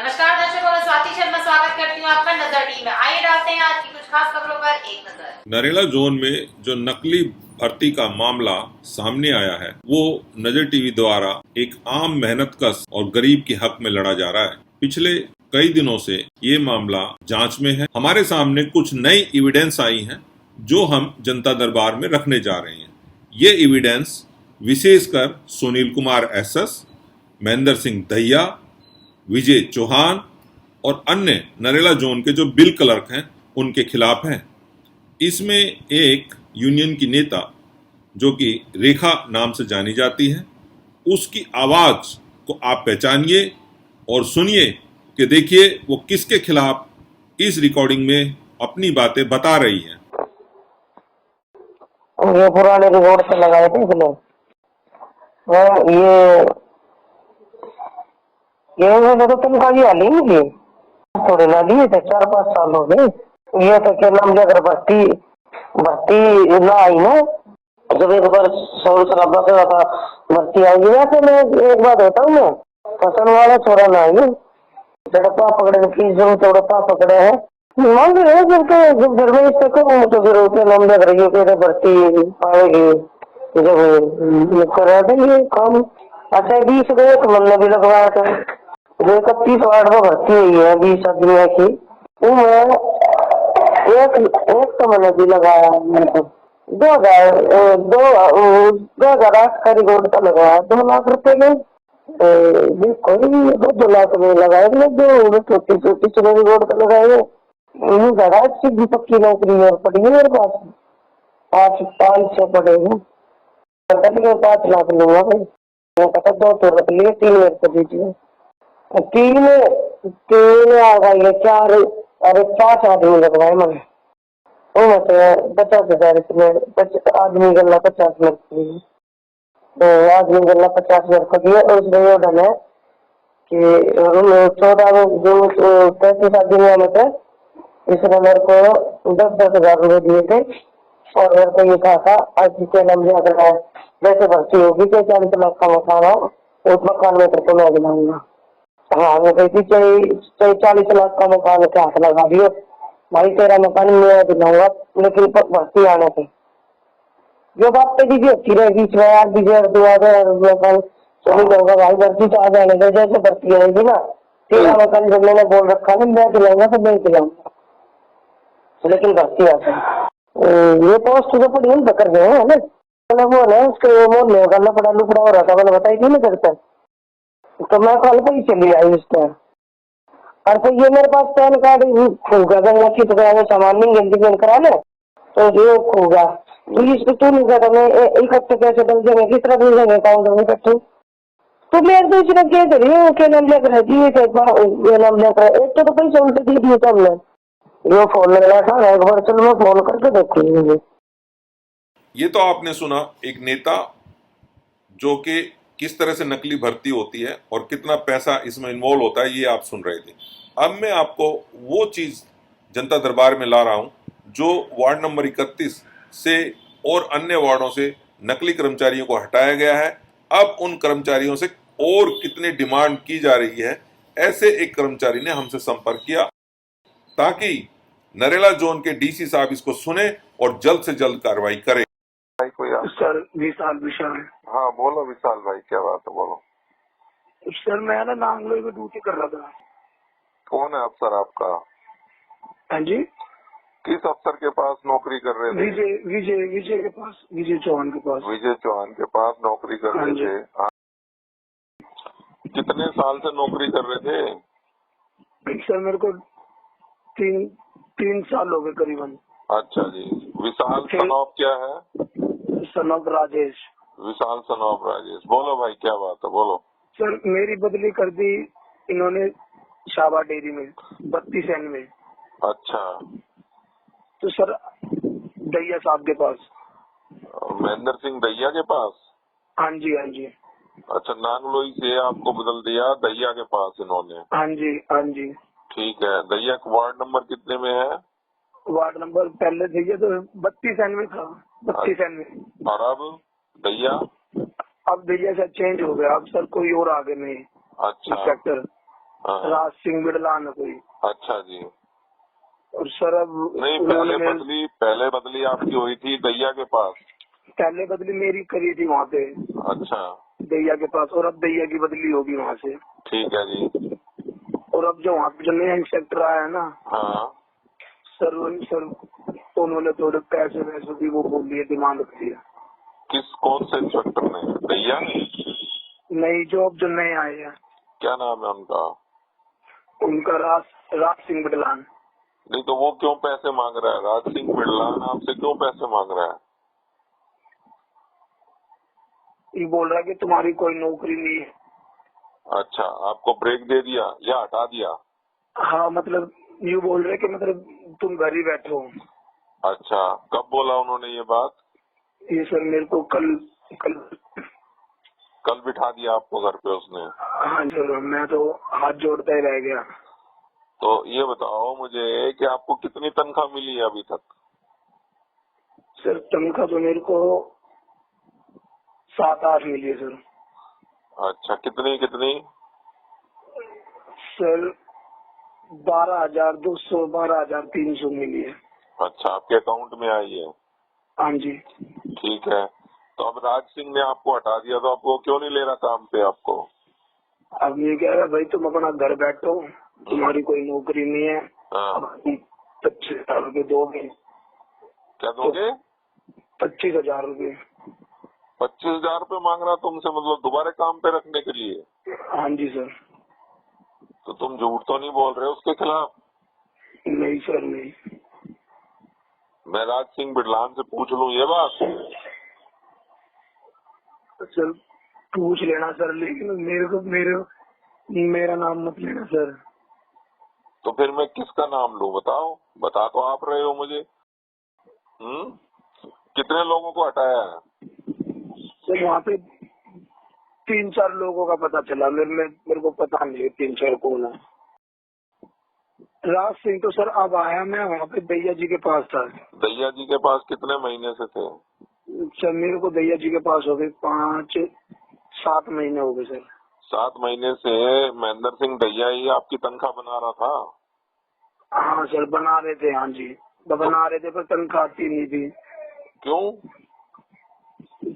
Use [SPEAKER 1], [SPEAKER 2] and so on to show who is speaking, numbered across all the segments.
[SPEAKER 1] नमस्कार दर्शकों, मैं स्वाति शर्मा स्वागत करती हूँ आपका नजर टीवी में। आइए डालते हैं आज की कुछ खास खबरों पर एक नजर।
[SPEAKER 2] नरेला जोन में जो नकली भर्ती का मामला सामने आया है वो नजर टीवी द्वारा एक आम मेहनतकश और गरीब के हक में लड़ा जा रहा है। पिछले कई दिनों से ये मामला जांच में है। हमारे सामने कुछ नई एविडेंस आई हैं जो हम जनता दरबार में रखने जा रहे हैं। ये एविडेंस विशेषकर सुनील कुमार एसएस, महेंद्र सिंह दहिया, विजय चौहान और अन्य नरेला जोन के जो बिल क्लर्क हैं उनके खिलाफ हैं। इसमें एक यूनियन की नेता जो कि रेखा नाम से जानी जाती है, उसकी आवाज को आप पहचानिए और सुनिए कि देखिए वो किसके खिलाफ इस रिकॉर्डिंग में अपनी बातें बता रही है।
[SPEAKER 3] ये पुराने रिकॉर्ड से लगाए थे इसलिए ये मैंने तो तनख्वाह भी हाली नहीं थोड़े ना लिए थे, 4-5 साल हो गए। ये तो क्या नाम लेकर भर्ती ना आई ना, जब एक बार शोर शराबा कर था भर्ती आएगी वैसे मैं एक बात होता हूँ, मैं पसंद वाला छोरा ना आई झड़पा पकड़े की जो तोड़पा पकड़े है मांग रहे हैं। जब घर में इससे कहूँ तो फिर उसके नाम लग रही है भर्ती आएगी जब करा देंगे काम। अच्छा 20 गए तो मन भी लगवाया था, जो 31 वार्ड में भर्ती हुई है 20 आदमियों की, उसमें एक तो मैंने भी लगाया, 2008 का रिकॉर्ड का लगाया 2 लाख रुपए में। कोई 2 लाख में लगाए जो छोटी छोटी चुनाव रिकॉर्ड का लगाए सीधी पक्की नौकरी और पड़ी है मेरे पास 500 पड़े हैं, 5 लाख लूंगा भाई। मैं कहता 2 तो रख लिए 3 मिनट कर दीजिए, 3 आ गए 4 अरे 5 आदमी लगवाए मैंने। वो मतलब 50,000 इसमें आदमी गला 50 लाख तो आदमी गला 50 लाख का दिया। और उसमें ये डन है कि 14 जो 35 आदमी में थे इसने मेरे को 10,000 रुपए दिए थे और मेरे को ये कहा था आज के नाम जाकर जैसे भर्ती होगी कि 40 लाख का मकान हो उस मकान में तो मैं दिलाऊंगा। हाँ वो कहती चाहे 40 लाख का मकान के हाथ लगा दियो भाई, तेरा मकान मैं दिलाऊंगा लेकिन भर्ती आने से जो बात पे दीजिए अच्छी रहेगी। 2,000 मकान सभी होगा भाई, भर्ती तो आ जाने दे, जैसे भर्ती आएगी ना तेरा मकान जब मैंने बोल रखा ना मैं दिलाऊंगा तो मैं दिलाऊंगा, लेकिन भर्ती आता है। ये पोस्ट जो पड़ी है कर गए है ना वो ना उसके मोल में करना पड़ा लुपड़ा हो रहा था, मैंने बताई थी ना करता तो मैं कल पे ही चली आई उस टाइम। और फिर ये मेरे पास पैन कार्ड गंगा की तो सामान नहीं जल्दी करा ले तो ये होगा पुलिस तो तू नहीं कहता मैं इकट्ठे कैसे डल जाएंगे, किस तरह डल जाएंगे अकाउंट में इकट्ठे तो मैं दूसरे क्या करिए क्या नाम लेकर ये नाम लेकर एक तो पैसे उल्टे दे दिए तो हमने ये फोन लगा था एक बार, चलो मैं फोन करके देखूंगी।
[SPEAKER 2] ये तो आपने सुना एक नेता जो कि किस तरह से नकली भर्ती होती है और कितना पैसा इसमें इन्वॉल्व होता है, ये आप सुन रहे थे। अब मैं आपको वो चीज जनता दरबार में ला रहा हूं जो वार्ड नंबर 31 से और अन्य वार्डों से नकली कर्मचारियों को हटाया गया है। अब उन कर्मचारियों से और कितनी डिमांड की जा रही है, ऐसे एक कर्मचारी ने हमसे संपर्क किया ताकि नरेला जोन के डीसी साहब इसको सुने और जल्द से जल्द कार्रवाई करें।
[SPEAKER 4] सर विशाल
[SPEAKER 5] हाँ बोलो विशाल भाई, क्या बात है बोलो।
[SPEAKER 4] सर मैं ना नांगलोई में ड्यूटी कर रहा था।
[SPEAKER 5] कौन है अफसर आपका?
[SPEAKER 4] हाँ जी,
[SPEAKER 5] किस अफसर के पास नौकरी कर रहे थे?
[SPEAKER 4] विजय के पास, विजय चौहान के पास।
[SPEAKER 5] विजय चौहान के पास नौकरी कर रहे थे। हाँ। कितने साल से नौकरी कर रहे थे?
[SPEAKER 4] सर मेरे को 3 साल हो गए करीबन।
[SPEAKER 5] अच्छा जी। विशाल सनौब क्या है?
[SPEAKER 4] सनौब राजेश।
[SPEAKER 5] विशाल सनौब राजेश, बोलो भाई क्या बात है बोलो।
[SPEAKER 4] सर मेरी बदली कर दी इन्होंने शाबा डेयरी में 32 एन में।
[SPEAKER 5] अच्छा।
[SPEAKER 4] तो सर दहिया साहब के पास।
[SPEAKER 5] महेंद्र सिंह दहिया के पास?
[SPEAKER 4] हाँ जी हाँ जी।
[SPEAKER 5] अच्छा, नांगलोई से आपको बदल दिया दहिया के पास इन्होंने?
[SPEAKER 4] हाँ जी हाँ जी।
[SPEAKER 5] ठीक है। दहिया वार्ड नंबर कितने में है?
[SPEAKER 4] वार्ड नंबर पहले दहिया तो 32 एन में था, 32 एन में।
[SPEAKER 5] और अब दहिया?
[SPEAKER 4] अब दहिया से चेंज हो गया, अब सर कोई और आगे में
[SPEAKER 5] अच्छा।
[SPEAKER 4] इंस्पेक्टर।
[SPEAKER 5] हाँ।
[SPEAKER 4] राज सिंह बिड़लान है कोई।
[SPEAKER 5] अच्छा जी।
[SPEAKER 4] और सर अब
[SPEAKER 5] नहीं,
[SPEAKER 4] उन्होंने
[SPEAKER 5] पहले बदली आपकी हुई थी दैया के पास।
[SPEAKER 4] पहले बदली मेरी करी थी वहाँ पे
[SPEAKER 5] अच्छा।
[SPEAKER 4] दैया के पास, और अब दैया की बदली होगी वहाँ से।
[SPEAKER 5] ठीक है जी।
[SPEAKER 4] और अब जो वहाँ पे जो नया इंस्पेक्टर आया है ना
[SPEAKER 5] हाँ।
[SPEAKER 4] सर, उन्होंने थोड़े पैसे वैसे भी वो बोल दिए, डिमांड कर दिया।
[SPEAKER 5] कौन से इंस्पेक्टर ने? दैया ने?
[SPEAKER 4] नहीं, जो अब जो नए आए हैं।
[SPEAKER 5] क्या नाम है उनका?
[SPEAKER 4] उनका राज सिंह बिड़लान।
[SPEAKER 5] नहीं तो वो क्यों पैसे मांग रहा है? राज सिंह बिड़लान आपसे क्यों पैसे मांग रहा है?
[SPEAKER 4] ये बोल रहा है कि तुम्हारी कोई नौकरी नहीं है।
[SPEAKER 5] अच्छा, आपको ब्रेक दे दिया या हटा दिया?
[SPEAKER 4] हाँ, मतलब ये बोल रहे कि मतलब तुम घर ही बैठो।
[SPEAKER 5] अच्छा, कब बोला उन्होंने ये बात?
[SPEAKER 4] ये सर मेरे को कल
[SPEAKER 5] बिठा दिया आपको घर पे उसने?
[SPEAKER 4] हाँ सर, मैं तो हाथ जोड़ता ही रह गया।
[SPEAKER 5] तो ये बताओ मुझे कि आपको कितनी तनख्वाह मिली है अभी तक?
[SPEAKER 4] सर तनख्वाह तो मेरे को 7-8 मिली है सर।
[SPEAKER 5] अच्छा, कितनी कितनी?
[SPEAKER 4] सर 12,200 12,300 मिली है।
[SPEAKER 5] अच्छा, आपके अकाउंट में आई है?
[SPEAKER 4] हाँ जी।
[SPEAKER 5] ठीक है, तो अब राज सिंह ने आपको हटा दिया तो आपको क्यों नहीं ले रहा काम पे आपको?
[SPEAKER 4] अब ये कह रहा है भाई तुम अपना घर बैठो, तुम्हारी कोई नौकरी नहीं है।
[SPEAKER 5] हाँ।
[SPEAKER 4] अब 25,000 रूपए दोगे।
[SPEAKER 5] क्या दोगे?
[SPEAKER 4] 25,000 रूपए।
[SPEAKER 5] 25,000 रूपए मांग रहा तुमसे, मतलब दोबारा काम पे रखने के लिए?
[SPEAKER 4] हाँ जी सर।
[SPEAKER 5] तो तुम झूठ तो नहीं बोल रहे हो उसके खिलाफ?
[SPEAKER 4] नहीं सर, नहीं।
[SPEAKER 5] मैं राज सिंह बिड़लान से पूछ लूं ये बात?
[SPEAKER 4] सर पूछ लेना सर, लेकिन मेरा नाम मत लेना सर।
[SPEAKER 5] तो फिर मैं किसका नाम लूं? बताओ, बता तो आप रहे हो मुझे। कितने लोगों को हटाया है?
[SPEAKER 4] सर वहाँ पे 3-4 लोगों का पता चला, मेरे को पता नहीं 3-4 कौन है। राज सिंह तो सर अब आया, मैं वहाँ पे दैया जी के पास था।
[SPEAKER 5] दैया जी के पास कितने महीने से थे?
[SPEAKER 4] सर मेरे को दैया जी के पास हो गए 5-7 महीने हो गए सर।
[SPEAKER 5] 7 महीने से महेंद्र सिंह दैया ही आपकी तनख्वाह बना रहा था?
[SPEAKER 4] हाँ सर बना रहे थे। हाँ जी बना रहे थे, पर तनख्वाह आती नहीं थी।
[SPEAKER 5] क्यों?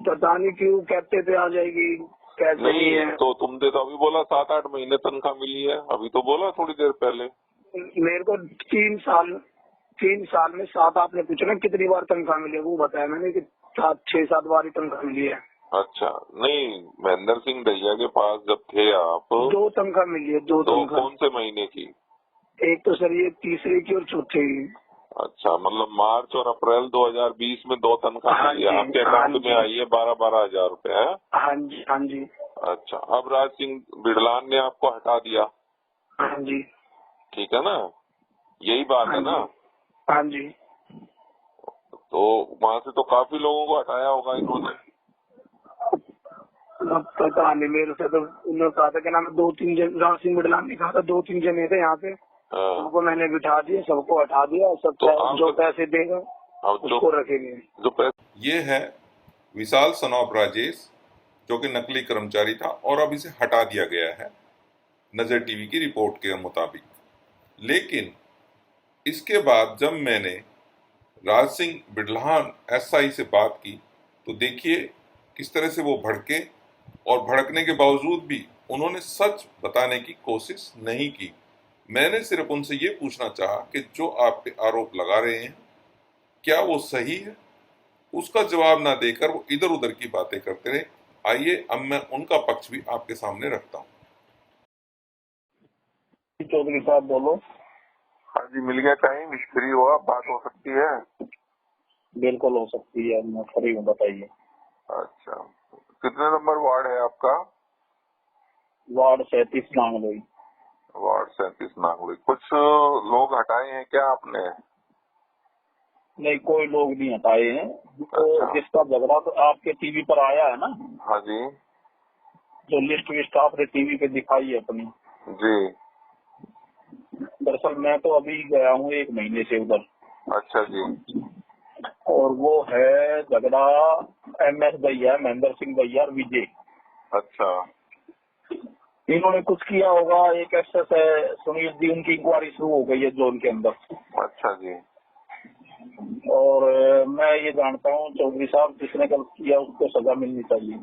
[SPEAKER 4] पता नहीं क्यों, कहते थे आ जाएगी, पैसे नहीं है।
[SPEAKER 5] तो तुमने तो अभी बोला 7-8 महीने तनख्वाह मिली है, अभी तो बोला थोड़ी देर पहले।
[SPEAKER 4] मेरे को 3 साल में 7, आपने पूछा ना कितनी बार तनख्वाह मिली है, वो बताया मैंने कि 6-7 बार ही तनख्वाह मिली है।
[SPEAKER 5] अच्छा, नहीं महेंद्र सिंह दैया के पास जब थे आप
[SPEAKER 4] 2 तनख्वाह मिली है। 2
[SPEAKER 5] तो
[SPEAKER 4] तनख्वाह।
[SPEAKER 5] कौन से महीने की?
[SPEAKER 4] एक तो सर ये तीसरे की और चौथे की।
[SPEAKER 5] अच्छा, मतलब मार्च और अप्रैल 2020 में 2 तनख्वाह
[SPEAKER 4] हाँ
[SPEAKER 5] मिली है
[SPEAKER 4] जी,
[SPEAKER 5] आपके
[SPEAKER 4] हाँ
[SPEAKER 5] अकाउंट
[SPEAKER 4] जी।
[SPEAKER 5] में आई है 12-12 हजार रूपए है?
[SPEAKER 4] हाँ जी, हाँ जी।
[SPEAKER 5] अच्छा, अब राज सिंह बिड़लान ने आपको हटा दिया,
[SPEAKER 4] हाँ जी।
[SPEAKER 5] ठीक है ना, यही बात है ना?
[SPEAKER 4] हाँ जी।
[SPEAKER 5] तो वहाँ से तो काफी लोगों को हटाया होगा इन्होंने?
[SPEAKER 4] अब पता नहीं, मेरे से तो उन्होंने कहा था कि नाम 2-3 जन, राज सिंह बिड़लान ने कहा था 2-3 जने थे यहाँ पे,
[SPEAKER 5] हाँ।
[SPEAKER 4] उनको मैंने बिठा दिया, सबको हटा दिया। सब
[SPEAKER 5] तो
[SPEAKER 4] जो पैसे देगा
[SPEAKER 5] अब
[SPEAKER 4] उसको रखेंगे।
[SPEAKER 5] जो पैसे
[SPEAKER 2] ये है विशाल सनॉप राजेश, जो कि नकली कर्मचारी था और अब इसे हटा दिया गया है नजर टीवी की रिपोर्ट के मुताबिक। लेकिन इसके बाद जब मैंने राज सिंह बिड़लान एसआई से बात की तो देखिए किस तरह से वो भड़के, और भड़कने के बावजूद भी उन्होंने सच बताने की कोशिश नहीं की। मैंने सिर्फ उनसे ये पूछना चाहा कि जो आप पे आरोप लगा रहे हैं क्या वो सही है। उसका जवाब ना देकर वो इधर उधर की बातें करते रहे। आइए अब मैं उनका पक्ष भी आपके सामने रखता हूँ।
[SPEAKER 4] चौधरी साहब बोलो।
[SPEAKER 5] हाँ जी, मिल गया टाइम, फ्री हुआ, बात हो सकती है?
[SPEAKER 4] बिल्कुल हो सकती है, मैं फ्री हूँ, बताइए।
[SPEAKER 5] अच्छा, कितने नंबर वार्ड है आपका?
[SPEAKER 4] वार्ड 37 नांगलोई।
[SPEAKER 5] वार्ड 37 नांगलोई। कुछ लोग हटाए हैं क्या आपने?
[SPEAKER 4] नहीं, कोई लोग नहीं हटाए हैं। तो
[SPEAKER 5] अच्छा।
[SPEAKER 4] जिसका झगड़ा तो आपके टीवी पर आया है ना,
[SPEAKER 5] हाँ जी
[SPEAKER 4] जो लिस्ट आपने टीवी पे दिखाई है अपनी,
[SPEAKER 5] जी।
[SPEAKER 4] दरअसल मैं तो अभी गया हूँ 1 महीने से उधर।
[SPEAKER 5] अच्छा जी।
[SPEAKER 4] और वो है झगड़ा MS दैया, महेंद्र सिंह दैया और विजय।
[SPEAKER 5] अच्छा।
[SPEAKER 4] इन्होंने कुछ किया होगा। एक एक्सेस है सुनील जी, उनकी इंक्वायरी शुरू हो गई है जोन के अंदर।
[SPEAKER 5] अच्छा जी।
[SPEAKER 4] और मैं ये जानता हूँ चौधरी साहब, जिसने गलत किया उसको सजा मिलनी चाहिए।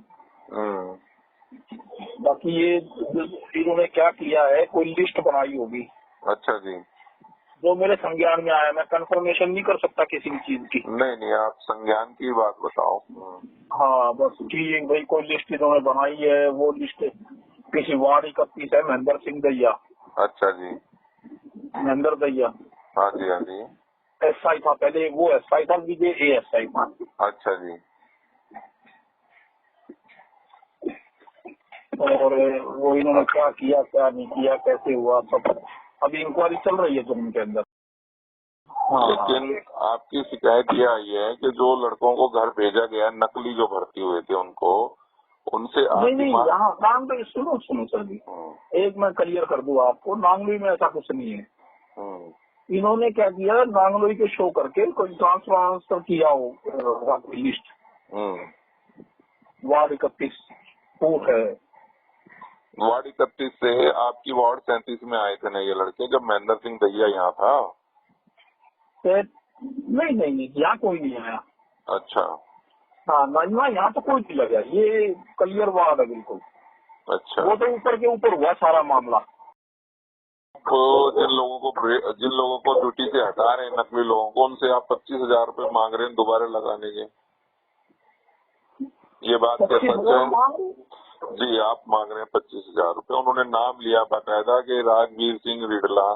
[SPEAKER 4] बाकी ये इन्होंने क्या किया है, कोई लिस्ट बनाई होगी।
[SPEAKER 5] अच्छा जी।
[SPEAKER 4] जो मेरे संज्ञान में आया, मैं कंफर्मेशन नहीं कर सकता किसी भी चीज की।
[SPEAKER 5] नहीं, आप संज्ञान की बात बताओ।
[SPEAKER 4] हाँ, बस कि भाई कोई लिस्ट इन्होंने बनाई है, वो लिस्ट किसी वार्ड 31 है, महेंद्र सिंह दैया।
[SPEAKER 5] अच्छा जी।
[SPEAKER 4] महेंद्र दैया,
[SPEAKER 5] हाँ जी, हाँ जी।
[SPEAKER 4] SI था पहले, वो SI था, विजय ASI था।
[SPEAKER 5] अच्छा जी।
[SPEAKER 4] और वो इन्होंने क्या किया, क्या नहीं किया, कैसे हुआ, सब अभी इंक्वायरी चल रही है जुर्म के अंदर। हाँ,
[SPEAKER 5] लेकिन आपकी शिकायत ये आई है कि जो लड़कों को घर भेजा गया, नकली जो भर्ती हुए थे उनको, उनसे
[SPEAKER 4] नहीं, यहाँ नांगलोई, सुनो सर जी, एक मैं क्लियर कर दूं आपको, नांगलोई में ऐसा कुछ नहीं है। इन्होंने क्या किया, नांगलोई के शो करके कोई ट्रांसफर किया होगा कोई लिस्ट। वार्ड 31 फूट है।
[SPEAKER 5] वार्ड 31 से आपकी वार्ड 37 में आए थे ना ये लड़के, जब महेंद्र सिंह दैया यहाँ था?
[SPEAKER 4] नहीं, यहाँ कोई नहीं आया।
[SPEAKER 5] अच्छा।
[SPEAKER 4] हाँ, ना यहाँ तो कोई नहीं लगा, ये क्लियर वार्ड है बिल्कुल।
[SPEAKER 5] अच्छा।
[SPEAKER 4] वो तो ऊपर के ऊपर हुआ सारा मामला।
[SPEAKER 5] तो जिन लोगों को ड्यूटी से हटा रहे हैं, नकली लोगों को, उनसे आप 25,000 रूपये मांग रहे हैं दोबारा लगाने के, ये बात क्या सच है? जी, आप मांग रहे हैं 25,000 रूपये। उन्होंने नाम लिया बाकायदा कि राजवीर सिंह बिड़ला।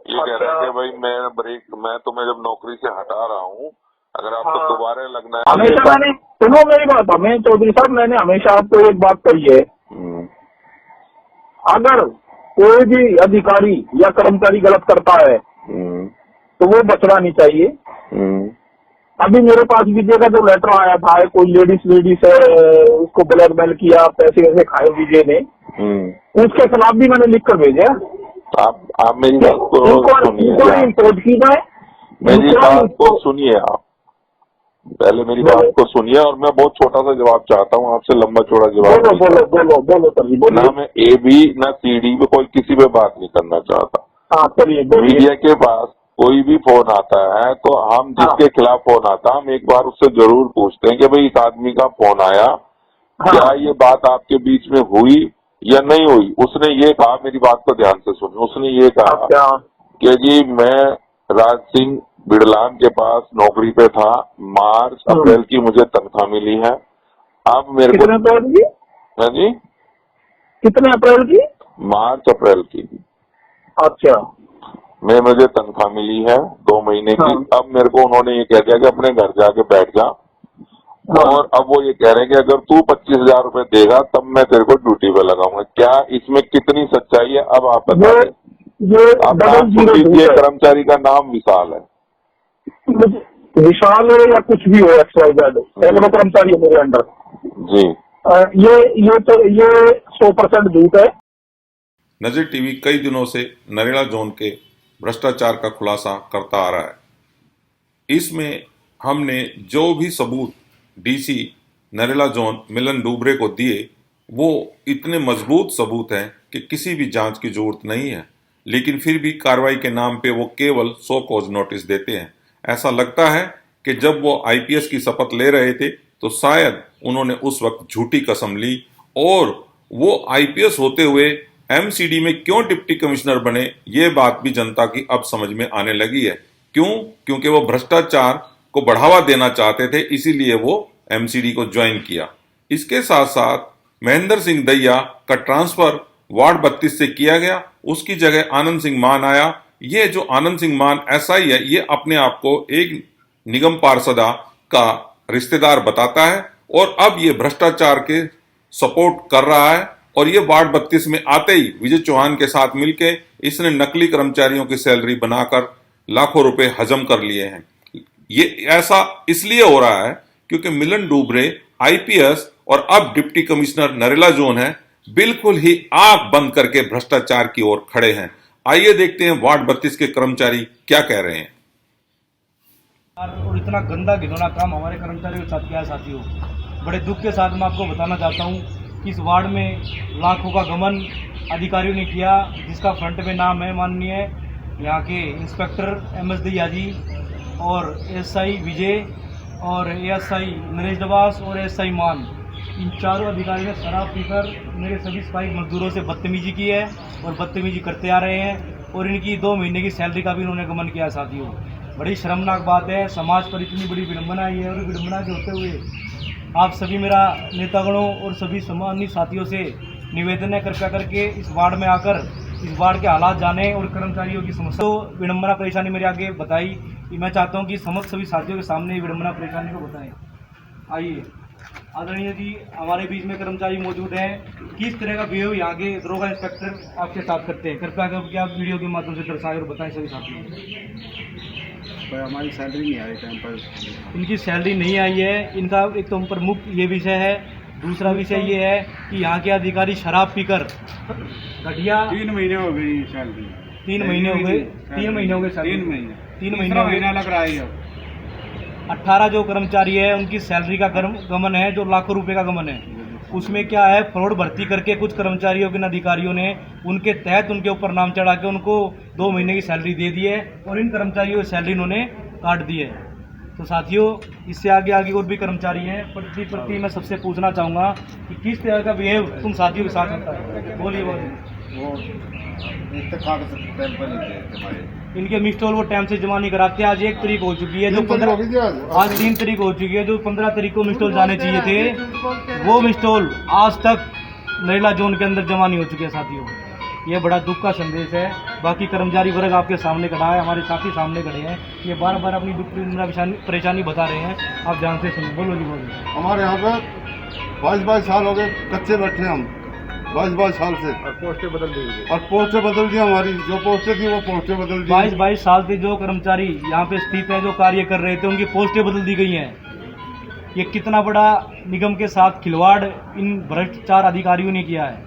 [SPEAKER 5] ये कह रहे हैं कि भाई मैं तुम्हें जब नौकरी से हटा रहा हूँ, अगर आपको दोबारा लगना है।
[SPEAKER 4] हमेशा मैंने, सुनो मेरी बात, हमें चौधरी साहब, मैंने हमेशा आपको एक बात कही है, अगर कोई भी अधिकारी या कर्मचारी गलत करता है तो वो बचना नहीं चाहिए। अभी मेरे पास विजय का जो लेटर आया था, कोई लेडीज है, उसको ब्लैकमेल किया, पैसे वैसे खाए विजय ने, उसके खिलाफ भी मैंने लिख कर भेजा।
[SPEAKER 5] आप मेरी बात को सुनिए,
[SPEAKER 4] इम्पोर्ट की जाए,
[SPEAKER 5] मेरी बात को सुनिए। आप पहले मेरी बात को सुनिए, और मैं बहुत छोटा सा जवाब चाहता हूँ आपसे, लंबा चौड़ा जवाब।
[SPEAKER 4] बोलो सर जी,
[SPEAKER 5] ना मैं AB ना CD पे कोई किसी पे बात नहीं करना चाहता।
[SPEAKER 4] हाँ, चलिए।
[SPEAKER 5] मीडिया के पास कोई भी फोन आता है तो हम जिसके खिलाफ फोन आता, हम एक बार उससे जरूर पूछते हैं कि भाई इस आदमी का फोन आया, क्या ये बात आपके बीच में हुई या नहीं हुई? उसने ये कहा, मेरी बात को ध्यान से सुनिए, उसने ये कहा कि जी मैं राज सिंह बिड़लान के पास नौकरी पे था, मार्च अप्रैल की मुझे तनख्वाह मिली है। अब मेरे को जी
[SPEAKER 4] कितने अप्रैल की?
[SPEAKER 5] मार्च अप्रैल की।
[SPEAKER 4] अच्छा।
[SPEAKER 5] मुझे तनख्वाह मिली है 2 महीने की। अब मेरे को उन्होंने ये कह दिया कि अपने घर जाके बैठ जा, और अब वो ये कह रहे हैं कि अगर तू 25,000 रूपये देगा तब मैं तेरे को ड्यूटी पे लगाऊंगा। क्या इसमें कितनी सच्चाई है, अब आप बता दें। आप नाम सुन लीजिए, कर्मचारी का नाम विशाल है।
[SPEAKER 4] विशाल है या कुछ भी हो, XYZ कर्मचारी है मेरे अंडर
[SPEAKER 5] जी।
[SPEAKER 2] ये 100% झूठ है। नजर टीवी कई दिनों से नरेला जोन के भ्रष्टाचार का खुलासा करता आ रहा है। इसमें हमने जो भी सबूत DC नरेला जोन मिलन डूबरे को दिए, वो इतने मजबूत सबूत हैं कि किसी भी जांच की जरूरत नहीं है, लेकिन फिर भी कार्रवाई के नाम पे वो केवल सो कॉज नोटिस देते हैं। ऐसा लगता है कि जब वो IPS की शपथ ले रहे थे तो शायद उन्होंने उस वक्त झूठी कसम ली, और वो IPS होते हुए MCD में क्यों डिप्टी कमिश्नर बने, ये बात भी जनता की अब समझ में आने लगी है। क्यों? क्योंकि वो भ्रष्टाचार को बढ़ावा देना चाहते थे, इसीलिए वो MCD को ज्वाइन किया। इसके साथ साथ महेंद्र सिंह दैया का ट्रांसफर वार्ड 32 से किया गया, उसकी जगह आनंद सिंह मान आया। ये जो आनंद सिंह मान SI है, ये अपने आप को एक निगम पार्षदा का रिश्तेदार बताता है, और अब ये भ्रष्टाचार के सपोर्ट कर रहा है। और ये वार्ड 32 में आते ही विजय चौहान के साथ मिलके इसने नकली कर्मचारियों की सैलरी बनाकर लाखों रुपए हजम कर लिए हैं। ये ऐसा इसलिए हो रहा है क्योंकि मिलन डूबरे IPS और अब डिप्टी कमिश्नर नरेला जोन है, बिल्कुल ही आंख बंद करके भ्रष्टाचार की ओर खड़े हैं। आइए देखते हैं वार्ड 32 के कर्मचारी क्या कह रहे हैं।
[SPEAKER 6] और इतना गंदा घिनौना काम हमारे कर्मचारियों के साथ किया है साथियों। बड़े दुख के साथ मैं आपको बताना चाहता हूँ इस वार्ड में लाखों का गमन अधिकारियों ने किया, जिसका फ्रंट में नाम है माननीय यहाँ के इंस्पेक्टर MS दहिया जी और SI विजय और ASI नरेश दवास और SI मान। इन चारों अधिकारियों ने शराब पीकर मेरे सभी सफाई मजदूरों से बदतमीजी की है और बदतमीजी करते आ रहे हैं और इनकी 2 महीने की सैलरी का भी इन्होंने गमन किया। साथियों, बड़ी शर्मनाक बात है, समाज पर इतनी बड़ी विडम्बना आई है और विडम्बना के होते हुए आप सभी मेरा नेतागणों और सभी सम्मानित साथियों से निवेदन है, कृपया करके इस वार्ड में आकर इस वार्ड के हालात जाने और कर्मचारियों की समस्या तो विडम्बना परेशानी मेरे आगे बताई कि मैं चाहता हूं कि समस्त सभी साथियों के सामने विडम्बना परेशानी को बताएं। आइए आदरणीय जी, हमारे बीच में कर्मचारी मौजूद हैं, किस तरह का बिहेव यहाँ के दरोगा इंस्पेक्टर आपके साथ करते हैं, कृपया करके आप वीडियो के माध्यम से दर्शाएं और बताएं सभी साथियों को।
[SPEAKER 7] हमारी सैलरी नहीं आ रही टाइम पर।
[SPEAKER 6] इनकी सैलरी नहीं आई है, इनका एक तो प्रमुख ये विषय है। दूसरा विषय ये है कि यहाँ के अधिकारी शराब पीकर घटिया
[SPEAKER 7] 3 महीने हो गई सैलरी।
[SPEAKER 6] 3 महीने हो गए 3 महीने हो गए
[SPEAKER 7] 3 महीने
[SPEAKER 6] 3 महीने हो
[SPEAKER 7] महीना
[SPEAKER 6] गए।
[SPEAKER 7] लग रहा है अब।
[SPEAKER 6] 18 जो कर्मचारी है उनकी सैलरी का गमन है, जो लाखों रुपए का गमन है। उसमें क्या है, फ्रॉड भर्ती करके कुछ कर्मचारियों के अधिकारियों ने उनके तहत उनके ऊपर नाम चढ़ा के उनको 2 महीने की सैलरी दे दी है और इन कर्मचारियों की सैलरी उन्होंने काट दी है। तो साथियों, इससे आगे आगे और भी कर्मचारी हैं, प्रति मैं सबसे पूछना चाहूँगा कि किस तरह का बिहेव तुम साथियों के साथ होता है। बोलिए
[SPEAKER 7] वो इत्तेफाक से टाइम पर नहीं देते हमारे।
[SPEAKER 6] इनके मिस्टॉल वो टाइम से जमा नहीं कराते। आज 1 तारीख हो चुकी है, जो 15 आज 3 तारीख हो चुकी है, जो 15 तारीख को मिस्टॉल जाने चाहिए थे, वो मिस्टॉल आज तक नरेला जोन के अंदर जमा नहीं हो चुके। साथियों, ये बड़ा दुख का संदेश है। बाकी कर्मचारी वर्ग आपके सामने खड़ा है, हमारे साथी सामने खड़े हैं, ये बार बार अपनी दुख परेशानी बता रहे हैं, आप ध्यान से सुनो। बोलो जी, बोलो।
[SPEAKER 8] हमारे यहाँ पे 22 साल हो गए कच्चे बैठे हम, 22 साल से।
[SPEAKER 7] और पोस्टें बदल दी गई।
[SPEAKER 8] और पोस्टें बदल दी हमारी, जो पोस्टें थी वो पोस्टें बदल दी।
[SPEAKER 6] 22 साल से जो कर्मचारी यहाँ पे स्थित है, जो कार्य कर रहे थे, उनकी पोस्टें बदल दी गई हैं। ये कितना बड़ा निगम के साथ खिलवाड़ इन भ्रष्टाचार अधिकारियों ने किया है।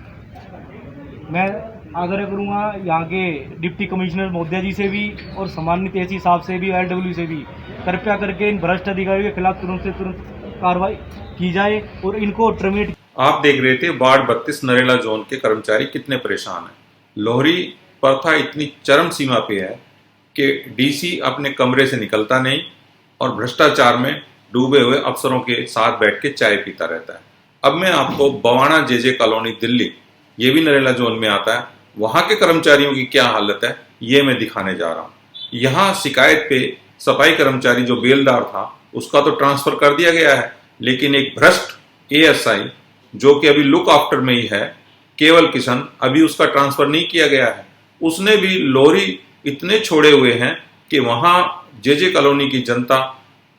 [SPEAKER 6] मैं आग्रह करूँगा यहाँ के डिप्टी कमिश्नर महोदय जी से भी और सम्मानित एसी साहब से भी, LW से भी, कृपया करके इन भ्रष्ट अधिकारियों के खिलाफ तुरंत से तुरंत कार्रवाई की जाए और इनको टर्मिनेट।
[SPEAKER 2] आप देख रहे थे वार्ड 32 नरेला जोन के कर्मचारी कितने परेशान हैं। लोहरी प्रथा इतनी चरम सीमा पे है कि DC अपने कमरे से निकलता नहीं और भ्रष्टाचार में डूबे हुए अफसरों के साथ बैठ के चाय पीता रहता है। अब मैं आपको बवाना JJ कॉलोनी दिल्ली, ये भी नरेला जोन में आता है, वहां के कर्मचारियों की क्या हालत है ये मैं दिखाने जा रहा हूं। यहाँ शिकायत पे सफाई कर्मचारी जो बेलदार था उसका तो ट्रांसफर कर दिया गया है, लेकिन एक भ्रष्ट ASI जो कि अभी लुक आफ्टर में ही है, केवल किशन, अभी उसका ट्रांसफर नहीं किया गया है। उसने भी लोहरी इतने छोड़े हुए हैं कि वहां JJ कॉलोनी की जनता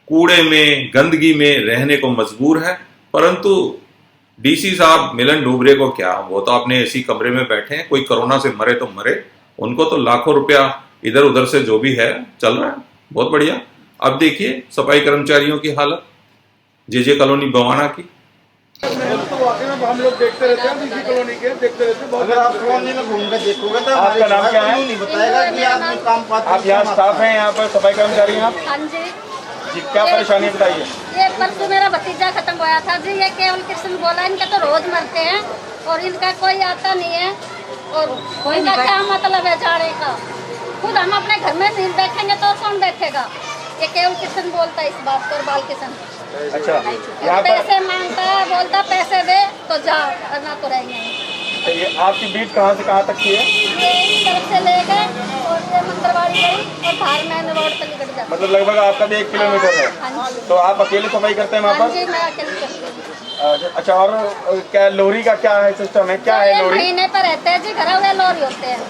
[SPEAKER 2] कूड़े में गंदगी में रहने को मजबूर है। परंतु DC साहब मिलन डूबरे को क्या, वो तो अपने ऐसी कमरे में बैठे हैं, कोई कोरोना से मरे तो मरे, उनको तो लाखों रुपया इधर उधर से जो भी है चल रहा है, बहुत बढ़िया। अब देखिए सफाई कर्मचारियों की हालत JJ कॉलोनी बवाना की।
[SPEAKER 7] तो वाकई में हम लोग देखते रहते हैं, DC कॉलोनी के देखते रहते हैं। अगर आप कॉलोनी में घूम कर देखोगे तो आपका नाम क्या है? नहीं बताएगा कि आदमी काम पाता। आप यहाँ स्टाफ हैं, यहाँ पर सफाई कर्मचारी हैं आप?
[SPEAKER 9] हाँ जी।
[SPEAKER 7] जी, क्या परेशानी बताइए?
[SPEAKER 9] ये परसों मेरा भतीजा खत्म हुआ था जी, ये केवल कृष्ण बोला, इनके तो रोज मरते हैं और इनका कोई आता नहीं है और इनका क्या मतलब है जाने का। खुद हम अपने घर में नहीं बैठेंगे तो कौन बैठेगा। ये केवल कृष्ण बोलता है इस बात पर, बाल किशन।
[SPEAKER 7] अच्छा, यहाँ पर
[SPEAKER 9] पैसे मांगता है, बोलता पैसे दे तो जा, वरना तो रहेंगे।
[SPEAKER 7] ये आपकी बीट कहाँ से कहाँ तक की है?
[SPEAKER 9] ये इस तरफ से ले गए और ये मंगलवाड़ी गई और बाहर मैन रोड पर निकल जाता।
[SPEAKER 7] मतलब लगभग आपका भी 1 किलोमीटर है।
[SPEAKER 9] हाँ जी।
[SPEAKER 7] तो आप अकेले सफाई करते हैं वहाँ
[SPEAKER 9] हाँ
[SPEAKER 7] पर?
[SPEAKER 9] जी, मैं अकेले करती हूँ।
[SPEAKER 7] अच्छा, और क्या लोहरी का क्या है सिस्टम है, क्या है लोहरी?
[SPEAKER 9] महीने पर रहते हैं जी, घर हुए लोहरी होते हैं।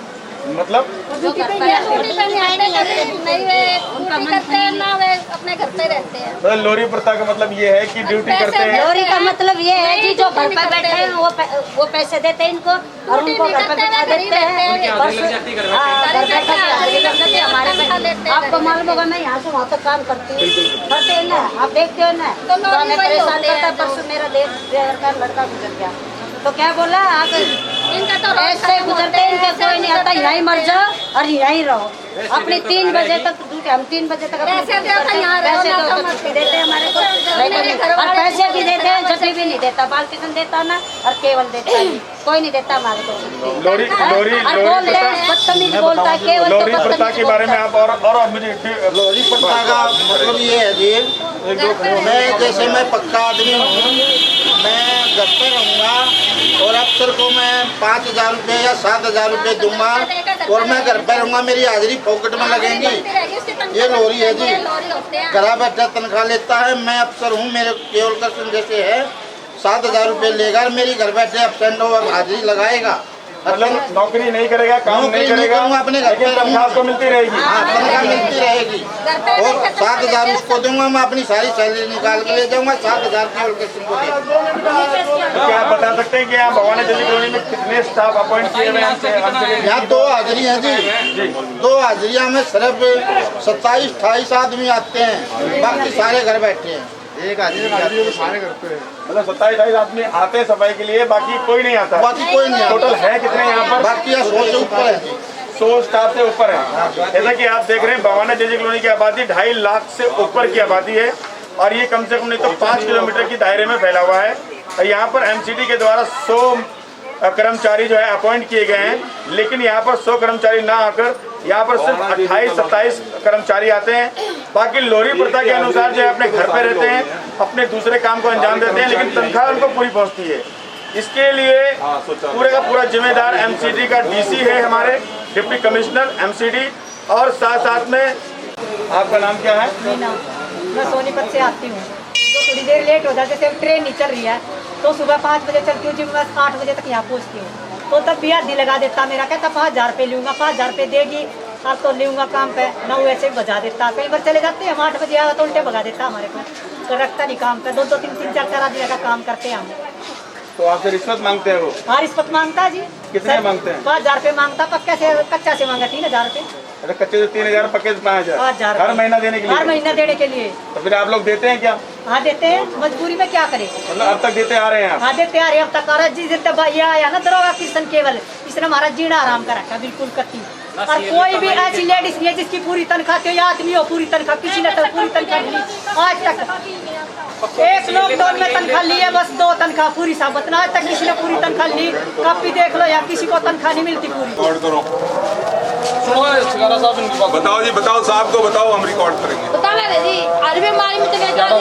[SPEAKER 7] मतलब
[SPEAKER 9] ड्यूटी पे नहीं आते, नहीं वे ड्यूटी करते हैं ना, वे अपने घर पे रहते हैं।
[SPEAKER 7] मतलब लोहरी प्रथा का मतलब ये है कि ड्यूटी करते हैं।
[SPEAKER 9] लोहरी का मतलब ये है कि जो घर पर बैठे हैं वो पैसे देते हैं इनको और उनको घर पर बैठा देते हैं। हमारे आपको मालूम होगा, मैं यहाँ से वहाँ तक काम करती हूँ, करते हैं ना, आप देखते हो ना। परेशान करता है। परसों मेरा देवर का लड़का गुजर गया तो क्या बोला, आप इनका तो ऐसे गुजरते हैं, इनका कोई नहीं आता, यहीं मर जाओ और यहीं रहो। अपनी 3 बजे तक के हम 3 बजे तक पैसे देते हैं हमारे को, और पैसे भी देते हैं, जब भी नहीं देता, बाल्टीन देता ना और केवल देता है, कोई नहीं देता हमारे को। बदतमीज बोलता है केवल।
[SPEAKER 7] लोरी प्रथा के बारे में आप और मुझे
[SPEAKER 10] लोरी प्रथा का मतलब ये है जी, मैं जैसे मैं पक्का आदमी हूँ, मैं घर पे रहूँगा और अफसर को मैं 5,000 रुपये या 7,000 रुपये दूंगा और मैं घर पे रहूँगा, मेरी हाजिरी पॉकेट में लगेंगी। ये लोरी है जी, घर बैठा तनख्वाह लेता है, मैं अफसर हूँ, मेरे केवल कृष्ण जैसे है 7,000 रुपये लेगा और मेरी घर बैठे एबसेंट हो हाजिरी लगाएगा।
[SPEAKER 7] मतलब नौकरी नहीं करेगा, काम नहीं करेगा,
[SPEAKER 10] अपने घर पे
[SPEAKER 7] तनख्वाह को मिलती रहेगी।
[SPEAKER 10] हाँ, तनख्वाह मिलती रहेगी और 7,000 उसको दूंगा, मैं अपनी सारी सैलरी निकाल के ले जाऊंगा, 7,000 केवल कृष्ण को दे दूंगा।
[SPEAKER 7] क्या आप बता सकते हैं कि यहाँ भवानी जल्दी कॉलोनी में कितने स्टाफ अपॉइंट किए हुए हैं?
[SPEAKER 10] यहाँ 2 हाजिरी है जी, 2 हाजिरियाँ में सिर्फ 27-28 आदमी आते हैं, बाकी सारे घर बैठे हैं।
[SPEAKER 8] एक आदमी सारे करते हैं,
[SPEAKER 7] मतलब 27-28 आदमी आते हैं सफाई के लिए, बाकी कोई नहीं आता।
[SPEAKER 10] बाकी कोई नहीं आता।
[SPEAKER 7] टोटल है कितने यहाँ पर?
[SPEAKER 10] बाकी 100 से ऊपर है,
[SPEAKER 7] 100 स्टाफ से ऊपर है। जैसा कि आप देख रहे हैं भवानी जल्दी कॉलोनी की आबादी 2.5 लाख से ऊपर की आबादी है और ये कम से कम नहीं तो 5 किलोमीटर की दायरे में फैला हुआ है। और यहाँ पर एमसीडी के द्वारा 100 कर्मचारी जो है अपॉइंट किए गए हैं, लेकिन यहाँ पर 100 कर्मचारी ना आकर यहाँ पर सिर्फ 28-27 कर्मचारी आते हैं। बाकी लोरी प्रथा के अनुसार जो है अपने घर पे रहते हैं, अपने दूसरे काम को अंजाम देते हैं, लेकिन तनख्वाह उनको पूरी पहुँचती है। इसके लिए पूरे का पूरा जिम्मेदार एमसीडी का डीसी है, हमारे डिप्टी कमिश्नर एमसीडी, और साथ साथ में आपका नाम क्या है?
[SPEAKER 11] मैं सोनीपत से आती हूँ, तो थोड़ी देर लेट हो जाती है, जैसे ट्रेन नहीं चल रही है तो सुबह 5 बजे चलती हूँ जी, मैं 8 बजे तक यहाँ पहुँचती हूँ। तो तब भी आधी लगा देता, मेरा कहता 5,000 रुपये लूँगा, 5,000 रुपये देगी अब तो लूँगा काम पे, 9 ऐसे बजा देता। कई बार चले जाते हैं, हम 8 बजे आया तो उल्टे भगा देता हमारे को, तो रखता नहीं काम पे। 2-2, 3-3, 4-4 आदमी का काम करते हैं हम।
[SPEAKER 7] तो आपसे रिश्वत मांगते हैं वो?
[SPEAKER 11] हाँ, रिश्वत मांगता जी।
[SPEAKER 7] कितने मांगते हैं?
[SPEAKER 11] 5,000 रुपये मांगता, पक्का से कच्चा से मांगा 3,000 रुपये।
[SPEAKER 7] अरे कच्चे से 3,000, पक्के से 5,000 हर महीना देने के लिए?
[SPEAKER 11] हर महीना देने के लिए।
[SPEAKER 7] तो फिर आप लोग देते हैं क्या?
[SPEAKER 11] हाँ देते हैं, मजबूरी में क्या करें।
[SPEAKER 7] मतलब अब तक देते आ रहे हैं?
[SPEAKER 11] हाँ देते आ रहे हैं अब तक। और जिस दिन ये आया ना दरोगा किशन केवल, इसने हमारा जीना आराम कर रखा बिल्कुल कच्ची। और कोई भी ऐसी लेडीज नहीं है जिसकी पूरी तनख्वाह थी, आदमी हो पूरी तनख्वाह, किसी ने तो पूरी तनख्वाह ली आज तक। एक लॉकडाउन में तनख्वाह ली है, बस 2 तनख्वाह पूरी साबित ना, आज तक किसी ने पूरी तनख्वाह ली। कभी देख लो या किसी को तनख्वाह नहीं मिलती पूरी।
[SPEAKER 2] रिकॉर्ड करो, बताओ जी, बताओ साहब को बताओ, हम रिकॉर्ड करेंगे।
[SPEAKER 9] बता रहे जी, अरबी मारी में चले जाओ,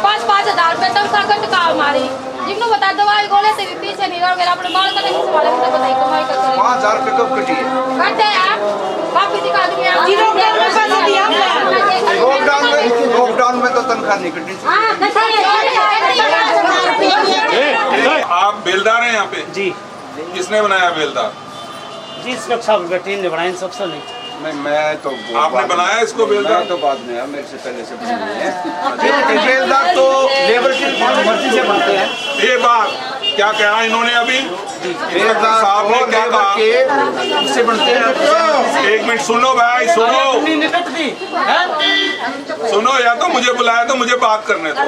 [SPEAKER 9] 5,000 रुपये तनख्वाह कट का हमारी, जिनको बता दवाई गोले से भी पीछे नहीं रहोगे, अपने बाल का नहीं संभाले, मुझे बताइए कमाई कर करेंगे।
[SPEAKER 10] 5,000 रुपये कब कटी है?
[SPEAKER 9] कटे आप वापिस दिखा दूंगी।
[SPEAKER 10] लॉकडाउन में तो तनख्वाह नहीं कटी।
[SPEAKER 2] आप बेलदार हैं यहाँ पे?
[SPEAKER 6] जी
[SPEAKER 2] किसने बनाया बेलदार?
[SPEAKER 6] जी, सुरक्षा टीम ने बनाया सबसे नहीं।
[SPEAKER 10] मैं तो
[SPEAKER 2] आपने बनाया इसको बेलदार?
[SPEAKER 10] तो बाद में, मेरे से पहले से बेलदार तो लेबर की मर्जी से बनते हैं।
[SPEAKER 2] ये बात क्या कहा इन्होंने अभी? साहब ने क्या कहा?
[SPEAKER 10] इससे बनते हैं।
[SPEAKER 2] 1 मिनट सुनो भाई, सुनो, या तो मुझे बुलाया तो मुझे बात करने दो।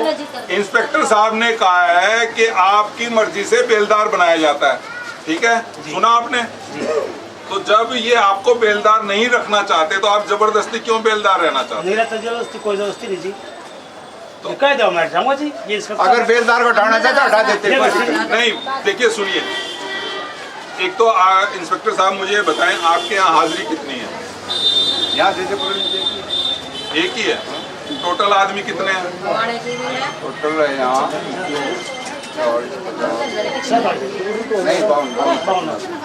[SPEAKER 2] इंस्पेक्टर साहब ने कहा है कि आपकी मर्जी से बेलदार बनाया जाता है, ठीक है? सुना आपने? तो जब ये आपको बेलदार नहीं रखना चाहते तो आप जबरदस्ती क्यों बेलदार रहना चाहते?
[SPEAKER 6] नहीं रहता जबरदस्ती, कोई जबरदस्ती नहीं जी, तो कह दो मैं जाऊंगा जी। ये
[SPEAKER 10] अगर बेलदार को हटाना चाहते हटा देते।
[SPEAKER 2] नहीं, देखिए सुनिए, एक तो इंस्पेक्टर साहब मुझे बताएं आपके यहाँ हाजिरी कितनी है?
[SPEAKER 10] यहाँ
[SPEAKER 2] एक ही है। टोटल आदमी कितने हैं?
[SPEAKER 10] टोटल है यहाँ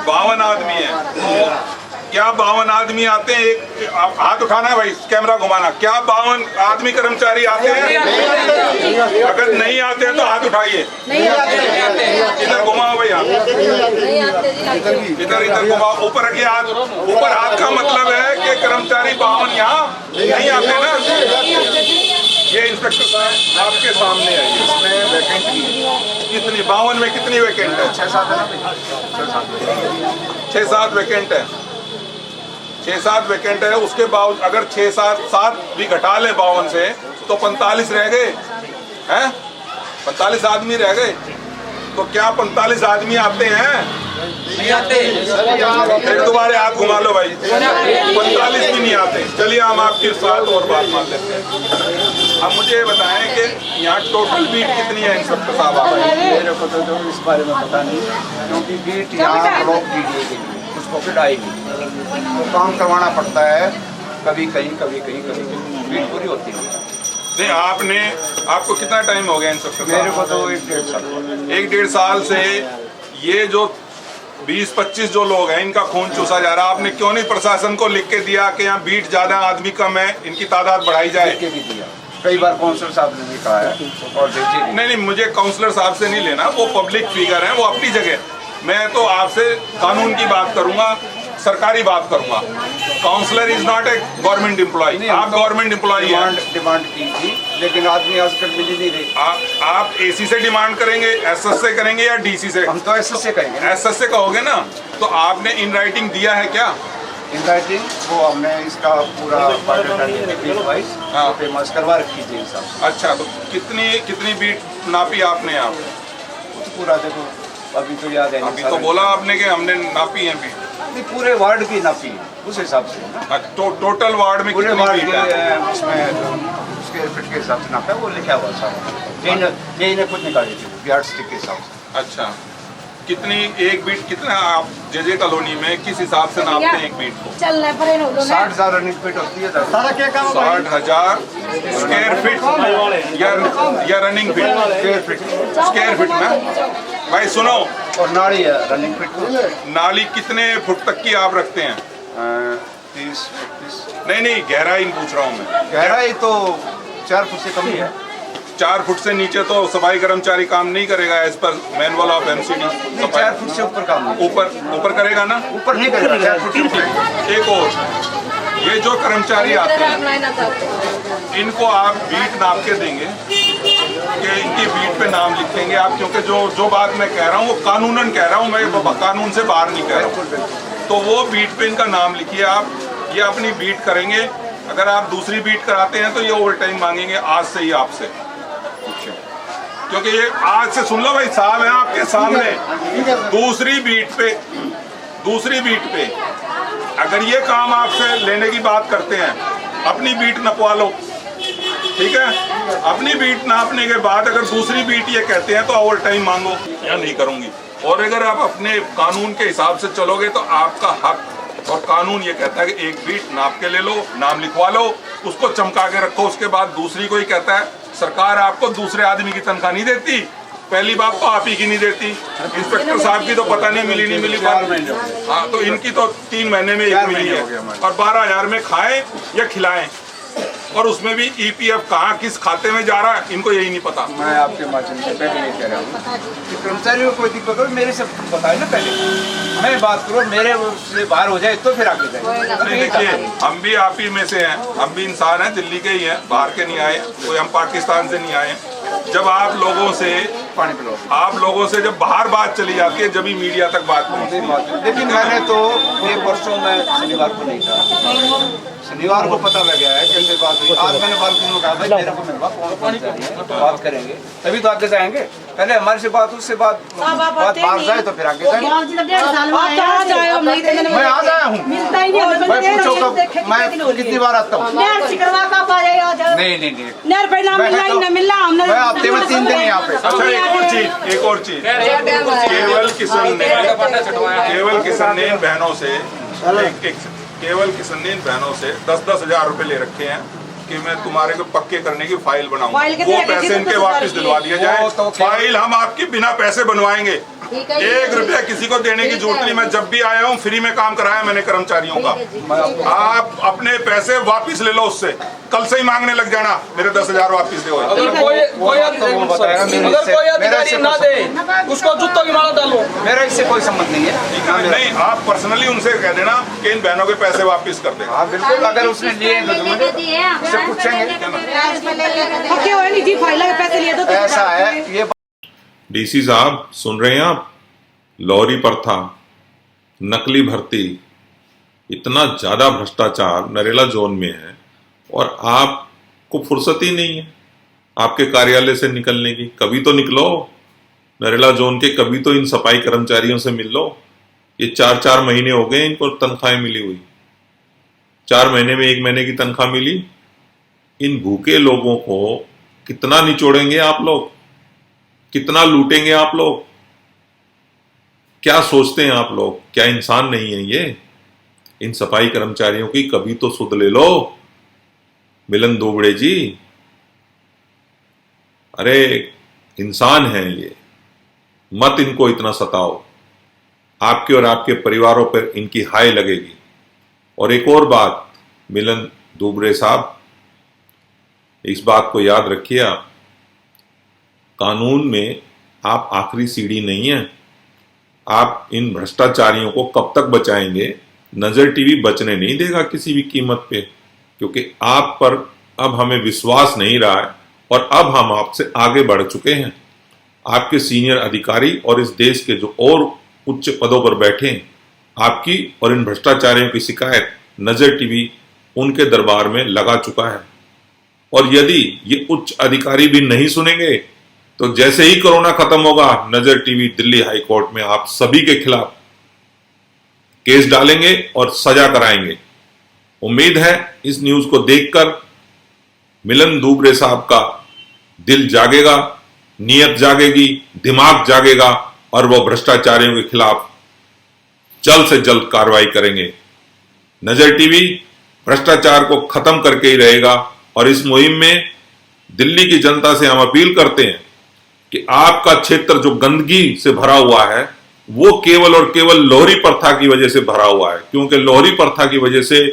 [SPEAKER 2] 52 आदमी है। क्या 52 आदमी आते हैं? एक आप हाथ उठाना है भाई, कैमरा घुमाना। क्या 52 आदमी कर्मचारी आते हैं? अगर नहीं आते हैं तो हाथ उठाइए। इधर घुमाओ भैया, इधर इधर घुमाओ, ऊपर रखिए हाथ। ऊपर हाथ का मतलब है कि कर्मचारी 52 यहाँ नहीं आते ना। ये इंस्पेक्टर साहब आपके सामने है, इसमें वैकेंट कितनी? 52 में कितनी वैकेंट है? 6-7 वैकेंट है। 6-7 वैकेंट है। उसके बावजूद अगर 6-7 भी घटा ले 52 से तो 45 रह गए हैं। 45 आदमी रह गए। तो क्या 45 आदमी आते हैं?
[SPEAKER 12] नहीं आते।
[SPEAKER 2] फिर दोबारा हाथ घुमा लो भाई, 45 भी नहीं आते। चलिए हम आपके साथ और बात मान लेते हैं। अब मुझे ये बताएं कि यहाँ टोटल बीट कितनी है इंस्पेक्टर साहब? आप
[SPEAKER 12] मेरे को तो इस बारे में पता नहीं, क्योंकि बीट यहाँ ब्लॉक डी के लिए उसको फिर आएगी तो काम करवाना पड़ता है, कभी कहीं बीट पूरी होती है।
[SPEAKER 2] नहीं, आपको कितना टाइम हो गया इंस्पेक्टर साहब?
[SPEAKER 12] मेरे को तो 1-1.5 साल।
[SPEAKER 2] 1-1.5 साल से ये जो 20-25 जो लोग हैं इनका खून चूसा जा रहा है। आपने क्यों नहीं प्रशासन को लिख के दिया कि यहाँ बीट ज्यादा आदमी कम है, इनकी तादाद बढ़ाई जाए?
[SPEAKER 12] भी दिया, कई बार काउंसलर साहब ने भी कहा है और
[SPEAKER 2] नहीं, मुझे काउंसलर साहब से नहीं लेना, वो पब्लिक फिगर है, वो अपनी जगह। मैं तो आपसे कानून की बात करूंगा, सरकारी बात करूंगा। Counsellor is not a government employ, आप गवर्नमेंट एम्प्लॉय हैं।
[SPEAKER 12] डिमांड की थी, लेकिन आदमी आजकल मिल ही नहीं रही।
[SPEAKER 2] आप एसी से डिमांड करेंगे, एसएस से करेंगे या डीसी से?
[SPEAKER 12] हम तो एसएस से करेंगे।
[SPEAKER 2] एसएस से कहोगे ना, तो आपने इन राइटिंग दिया है क्या?
[SPEAKER 12] इन राइटिंग वो हमने इसका पूरा फेमस करवा रखी थी हिसाब से।
[SPEAKER 2] अच्छा, तो कितनी बीट नापी आपने? आप
[SPEAKER 12] तो पूरा देखो, अभी तो याद है।
[SPEAKER 2] अभी तो बोला आपने कि हमने नापी है बीट।
[SPEAKER 12] नहीं, पूरे वार्ड की नापी उस हिसाब से ना।
[SPEAKER 2] टोटल वार्ड में
[SPEAKER 12] पूरे वार्ड
[SPEAKER 2] बीट है?
[SPEAKER 12] उसमें स्क्वायर फीट के हिसाब से नापा है, वो लिखा हुआ सारा। यही ने खुद निकाली थी यार्ड स्टिक के हिसाब से।
[SPEAKER 2] अच्छा, कितनी एक बीट कितना आप जे कॉलोनी में किस हिसाब से नापते हैं एक बीट को?
[SPEAKER 12] 60,000 रनिंग फीट होती है।
[SPEAKER 2] 60,000 स्क्वायर फीट या रनिंग फीट? स्क्वायर फीट ना भाई। सुनो,
[SPEAKER 12] और नाली है रनिंग फीट।
[SPEAKER 2] नाली कितने फुट तक की आप रखते हैं?
[SPEAKER 12] 30-35।
[SPEAKER 2] नहीं, गहराई पूछ रहा हूँ मैं।
[SPEAKER 12] गहराई तो 4 फुट से कम ही है।
[SPEAKER 2] 4 फुट से नीचे तो सफाई कर्मचारी काम नहीं करेगा as per manual of MCD.
[SPEAKER 12] 4 foot से ऊपर काम नहीं।
[SPEAKER 2] ऊपर करेगा ना?
[SPEAKER 12] ऊपर नहीं करेगा, 4 फुट से ऊपर।
[SPEAKER 2] एक और, ये जो कर्मचारी आते हैं इनको आप बीट नाप के देंगे कि इनकी बीट पे नाम लिखेंगे आप, क्योंकि जो बात मैं कह रहा हूँ वो कानूनन कह रहा हूँ, मैं कानून से बाहर नहीं कह रहा हूँ। तो वो बीट पे इनका नाम लिखिए आप, ये अपनी बीट करेंगे। अगर आप दूसरी बीट कराते हैं तो ये ओवर टाइम मांगेंगे आज से ही आपसे, क्योंकि ये आज से सुन लो भाई, साहब है आपके सामने। दूसरी बीट पे अगर ये काम आपसे लेने की बात करते हैं, अपनी बीट नपवा लो, ठीक है? अपनी बीट नापने के बाद अगर दूसरी बीट ये कहते हैं तो ओवर टाइम मांगो या नहीं करूंगी। और अगर आप अपने कानून के हिसाब से चलोगे तो आपका हक, और कानून ये कहता है कि एक बीट नाप के ले लो, नाम लिखवा लो, उसको चमका के रखो। उसके बाद दूसरी को ही कहता है सरकार आपको दूसरे आदमी की तनख्वाह नहीं देती, पहली बात तो आप ही की नहीं देती। इंस्पेक्टर साहब की तो पता नहीं मिली बात। हाँ, तो इनकी तो 3 महीने में 1 मिली है, और 12,000 में खाएं या खिलाएं, और उसमें भी ईपीएफ कहाँ किस खाते में जा रहा है इनको यही नहीं पता।
[SPEAKER 12] मैं आपके माध्यम से पहले नहीं कह रहा हूँ कि कर्मचारियों को कोई दिक्कत हो, मेरे से बताए ना पहले, मैं बात करूँ, मेरे से बाहर हो जाए तो फिर आगे जाए।
[SPEAKER 2] देखिए, हम भी आप ही में से हैं, हम भी इंसान हैं, दिल्ली के ही हैं, बाहर के नहीं आए, कोई हम पाकिस्तान से नहीं आए। जब आप लोगों से जब बाहर बात चली जाती है, जब ही मीडिया तक बात पहुँचती।
[SPEAKER 12] लेकिन मैंने तो ये परसों में शनिवार को नहीं था, शनिवार को पता लग गया है कैसे बात हुई। आज मैंने बालकनी में कहा भाई मेरे को मिलवा, तो बात करेंगे तभी तो आगे जाएंगे। पहले हमारे से बात, उससे बात बाहर जाए तो फिर आगे जाएंगे। मैं आ जाया हूँ, मैं पूछो कब, मैं कितनी बार आता हूँ? नहीं, मैं हफ्ते में 3 दिन यहाँ पे।
[SPEAKER 2] अच्छा, एक और चीज केवल किशन ने इन बहनों से 10-10 हजार रुपए ले रखे हैं कि मैं तुम्हारे को पक्के करने की फाइल बनाऊंगा। वो पैसे इनके वापस दिलवा दिया जाए। फाइल हम आपकी बिना पैसे बनवाएंगे, 1 रुपया किसी को देने की जरूरत नहीं। मैं जब भी आया हूँ फ्री में काम कराया मैंने कर्मचारियों का। आप अपने पैसे वापस ले लो उससे, कल से ही मांगने लग जाना मेरे 10,000 वापस दो।
[SPEAKER 12] ना दे उसको जूतों की माला डालो, मेरा इससे कोई संबंध नहीं है।
[SPEAKER 2] नहीं, आप पर्सनली उनसे कह देना कि इन बहनों के पैसे वापस कर दे।
[SPEAKER 12] हाँ बिल्कुल, अगर उसने लिए तो पूछेंगे ऐसा है। ये
[SPEAKER 2] डीसी साहब सुन रहे हैं आप? लॉरी पर था, नकली भर्ती, इतना ज्यादा भ्रष्टाचार नरेला जोन में है, और आपको फुर्सत ही नहीं है आपके कार्यालय से निकलने की। कभी तो निकलो नरेला जोन के, कभी तो इन सफाई कर्मचारियों से मिल लो। ये 4-4 महीने हो गए इनको तनख्वाहें मिली हुई, 4 महीने में 1 महीने की तनख्वाह मिली। इन भूखे लोगों को कितना निचोड़ेंगे आप लोग, कितना लूटेंगे आप लोग? क्या सोचते हैं आप लोग? क्या इंसान नहीं है ये? इन सफाई कर्मचारियों की कभी तो सुध ले लो मिलन दुबड़े जी। अरे इंसान हैं ये, मत इनको इतना सताओ, आपके और आपके परिवारों पर इनकी हाय लगेगी। और एक और बात मिलन दुबड़े साहब, इस बात को याद रखिए, आप कानून में आप आखिरी सीढ़ी नहीं है। आप इन भ्रष्टाचारियों को कब तक बचाएंगे? नजर टीवी बचने नहीं देगा किसी भी कीमत पे, क्योंकि आप पर अब हमें विश्वास नहीं रहा है और अब हम आपसे आगे बढ़ चुके हैं। आपके सीनियर अधिकारी और इस देश के जो और उच्च पदों पर बैठे हैं, आपकी और इन भ्रष्टाचारियों की शिकायत नजर टीवी उनके दरबार में लगा चुका है। और यदि ये उच्च अधिकारी भी नहीं सुनेंगे तो जैसे ही कोरोना खत्म होगा, नजर टीवी दिल्ली हाई कोर्ट में आप सभी के खिलाफ केस डालेंगे और सजा कराएंगे। उम्मीद है इस न्यूज को देखकर मिलन दुबड़े साहब का दिल जागेगा, नीयत जागेगी, दिमाग जागेगा और वो भ्रष्टाचारियों के खिलाफ जल्द से जल्द कार्रवाई करेंगे। नजर टीवी भ्रष्टाचार को खत्म करके ही रहेगा। और इस मुहिम में दिल्ली की जनता से हम अपील करते हैं कि आपका क्षेत्र जो गंदगी से भरा हुआ है वो केवल और केवल लोहरी प्रथा की वजह से भरा हुआ है, क्योंकि लोहरी प्रथा की वजह से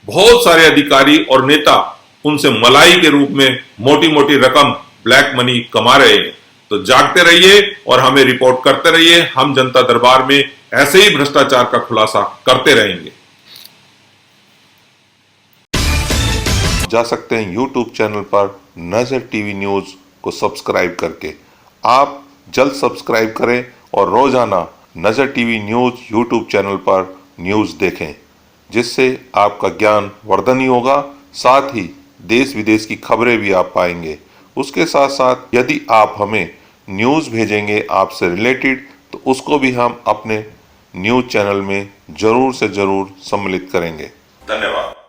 [SPEAKER 2] बहुत सारे अधिकारी और नेता उनसे मलाई के रूप में मोटी मोटी रकम ब्लैक मनी कमा रहे हैं। तो जागते रहिए और हमें रिपोर्ट करते रहिए। हम जनता दरबार में ऐसे ही भ्रष्टाचार का खुलासा करते रहेंगे।
[SPEAKER 13] जा सकते हैं YouTube चैनल पर नजर टीवी न्यूज को सब्सक्राइब करके। आप जल्द सब्सक्राइब करें और रोजाना नजर टीवी न्यूज YouTube चैनल पर न्यूज देखें, जिससे आपका ज्ञान वर्धन होगा, साथ ही देश विदेश की खबरें भी आप पाएंगे। उसके साथ साथ यदि आप हमें न्यूज भेजेंगे आपसे रिलेटेड, तो उसको भी हम अपने न्यूज चैनल में जरूर से जरूर सम्मिलित करेंगे।
[SPEAKER 2] धन्यवाद।